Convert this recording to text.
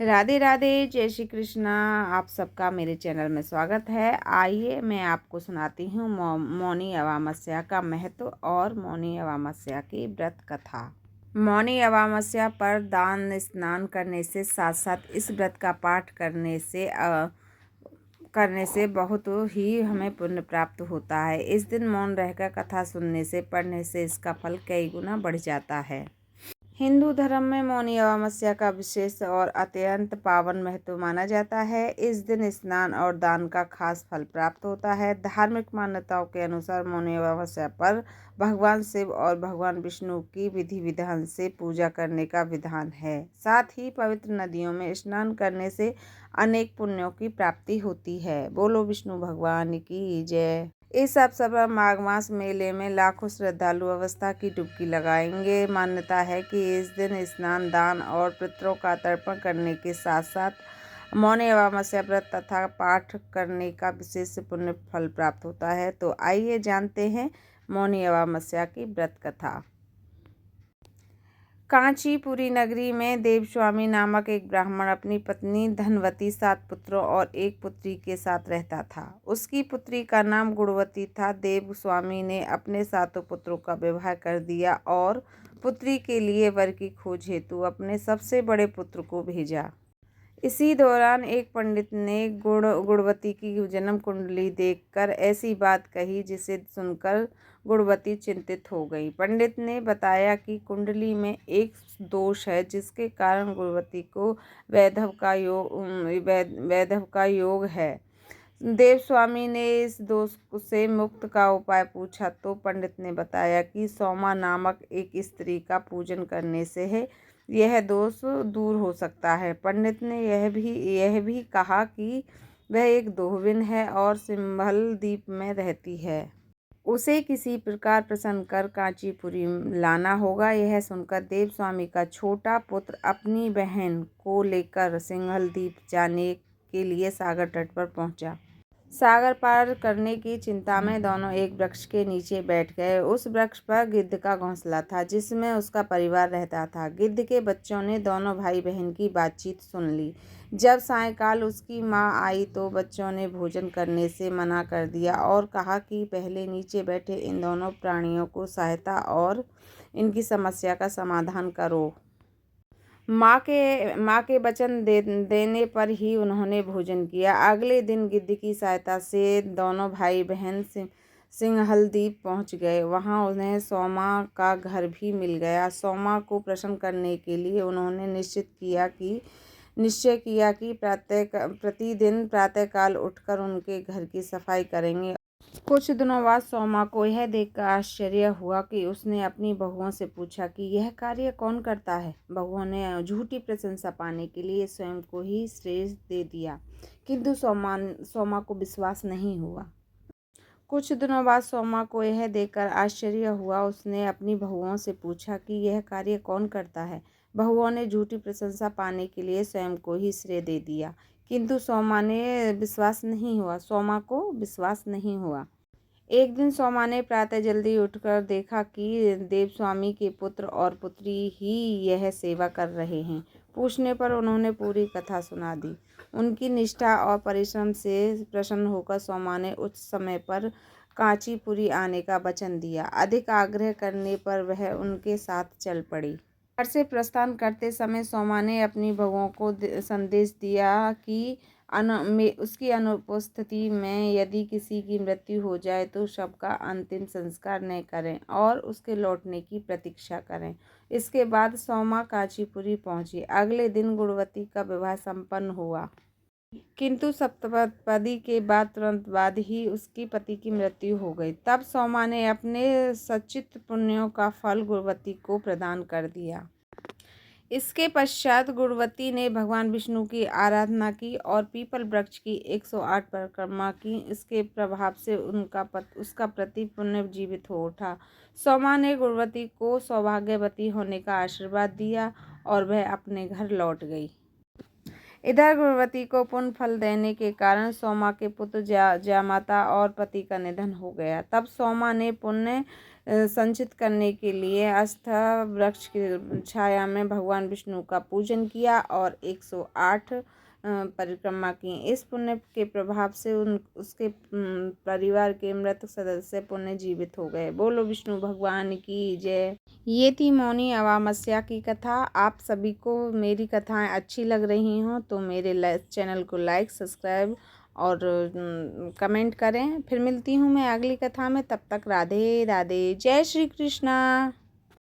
राधे राधे, जय श्री कृष्णा। आप सबका मेरे चैनल में स्वागत है। आइए मैं आपको सुनाती हूँ मौनी अमावस्या का महत्व और मौनी अमावस्या की व्रत कथा। मौनी अमावस्या पर दान स्नान करने से साथ साथ इस व्रत का पाठ करने से बहुत ही हमें पुण्य प्राप्त होता है। इस दिन मौन रहकर कथा सुनने से पढ़ने से इसका फल कई गुना बढ़ जाता है। हिंदू धर्म में मौनी अमावस्या का विशेष और अत्यंत पावन महत्व माना जाता है। इस दिन स्नान और दान का खास फल प्राप्त होता है। धार्मिक मान्यताओं के अनुसार मौनी अमावस्या पर भगवान शिव और भगवान विष्णु की विधि विधान से पूजा करने का विधान है। साथ ही पवित्र नदियों में स्नान करने से अनेक पुण्यों की प्राप्ति होती है। बोलो विष्णु भगवान की जय। इस अवसर पर माघ मास मेले में लाखों श्रद्धालु अवस्था की डुबकी लगाएंगे। मान्यता है कि इस दिन स्नान, दान और पितरों का तर्पण करने के साथ साथ मौनी अमावस्या व्रत तथा पाठ करने का विशेष पुण्य फल प्राप्त होता है। तो आइए जानते हैं मौनी अमावस्या की व्रत कथा। कांचीपुरी नगरी में देवस्वामी नामक एक ब्राह्मण अपनी पत्नी धनवती, 7 पुत्रों और एक पुत्री के साथ रहता था। उसकी पुत्री का नाम गुणवती था। देवस्वामी ने अपने 7 पुत्रों का विवाह कर दिया और पुत्री के लिए वर की खोज हेतु अपने सबसे बड़े पुत्र को भेजा। इसी दौरान एक पंडित ने गुणवती की जन्म कुंडली देखकर ऐसी बात कही जिसे सुनकर गुणवती चिंतित हो गई। पंडित ने बताया कि कुंडली में एक दोष है जिसके कारण गुणवती को वैधव का योग है। देवस्वामी ने इस दोष से मुक्त का उपाय पूछा तो पंडित ने बताया कि सोमा नामक एक स्त्री का पूजन करने से है यह दोष दूर हो सकता है। पंडित ने यह भी कहा कि वह एक दोहविन है और सिंभल द्वीप में रहती है। उसे किसी प्रकार प्रसन्न कर कांचीपुरी लाना होगा। यह सुनकर देवस्वामी का छोटा पुत्र अपनी बहन को लेकर सिंघल द्वीप जाने के लिए सागर तट पर पहुंचा। सागर पार करने की चिंता में दोनों एक वृक्ष के नीचे बैठ गए। उस वृक्ष पर गिद्ध का घोंसला था जिसमें उसका परिवार रहता था। गिद्ध के बच्चों ने दोनों भाई बहन की बातचीत सुन ली। जब सायंकाल उसकी माँ आई तो बच्चों ने भोजन करने से मना कर दिया और कहा कि पहले नीचे बैठे इन दोनों प्राणियों को सहायता और इनकी समस्या का समाधान करो। माँ के वचन देने पर ही उन्होंने भोजन किया। अगले दिन गिद्ध की सहायता से दोनों भाई बहन सिंघल द्वीप पहुँच गए। वहाँ उन्हें सोमा का घर भी मिल गया। सोमा को प्रसन्न करने के लिए उन्होंने निश्चय किया कि प्रतिदिन प्रातःकाल उठकर उनके घर की सफाई करेंगे। कुछ दिनों बाद सोमा को यह देखकर आश्चर्य हुआ कि उसने अपनी बहुओं से पूछा कि यह कार्य कौन करता है। बहुओं ने झूठी प्रशंसा पाने के लिए स्वयं को ही श्रेय दे दिया, किंतु सोमा को विश्वास नहीं हुआ। कुछ दिनों बाद सोमा को यह देखकर आश्चर्य हुआ। उसने अपनी बहुओं से पूछा कि यह कार्य कौन करता है। बहुओं ने झूठी प्रशंसा पाने के लिए स्वयं को ही श्रेय दे दिया, किंतु सोमा को विश्वास नहीं हुआ। एक दिन सोमा ने प्रातः जल्दी उठकर देखा कि देवस्वामी के पुत्र और पुत्री ही यह सेवा कर रहे हैं। पूछने पर उन्होंने पूरी कथा सुना दी। उनकी निष्ठा और परिश्रम से प्रसन्न होकर सोमा ने उच्च समय पर कांचीपुरी आने का वचन दिया। अधिक आग्रह करने पर वह उनके साथ चल पड़ी। घर से प्रस्थान करते समय सोमा ने अपनी बहुओं को संदेश दिया कि उसकी अनुपस्थिति में यदि किसी की मृत्यु हो जाए तो शव का अंतिम संस्कार न करें और उसके लौटने की प्रतीक्षा करें। इसके बाद सोमा कांचीपुरी पहुंची। अगले दिन गुणवती का विवाह संपन्न हुआ, किंतु सप्तपदी के बाद तुरंत बाद ही उसकी पति की मृत्यु हो गई। तब सोमा ने अपने संचित पुण्यों का फल गुणवती को प्रदान कर दिया। इसके पश्चात गुणवती ने भगवान विष्णु की आराधना की और पीपल वृक्ष की 108 परिक्रमा की। इसके प्रभाव से उसका प्रति पुनर्जीवित हो उठा। सोमा ने गुणवती को सौभाग्यवती होने का आशीर्वाद दिया और वह अपने घर लौट गई। इधर गुरुवती को पुण्य फल देने के कारण सोमा के पुत्र जामाता और पति का निधन हो गया। तब सोमा ने पुण्य संचित करने के लिए अस्थ वृक्ष की छाया में भगवान विष्णु का पूजन किया और 108 परिक्रमा की। इस पुण्य के प्रभाव से उसके परिवार के मृत सदस्य पुण्यजीवित हो गए। बोलो विष्णु भगवान की जय। ये थी मौनी अमावस्या की कथा। आप सभी को मेरी कथाएं अच्छी लग रही हों तो मेरे चैनल को लाइक, सब्सक्राइब और कमेंट करें। फिर मिलती हूँ मैं अगली कथा में। तब तक राधे राधे, जय श्री कृष्णा।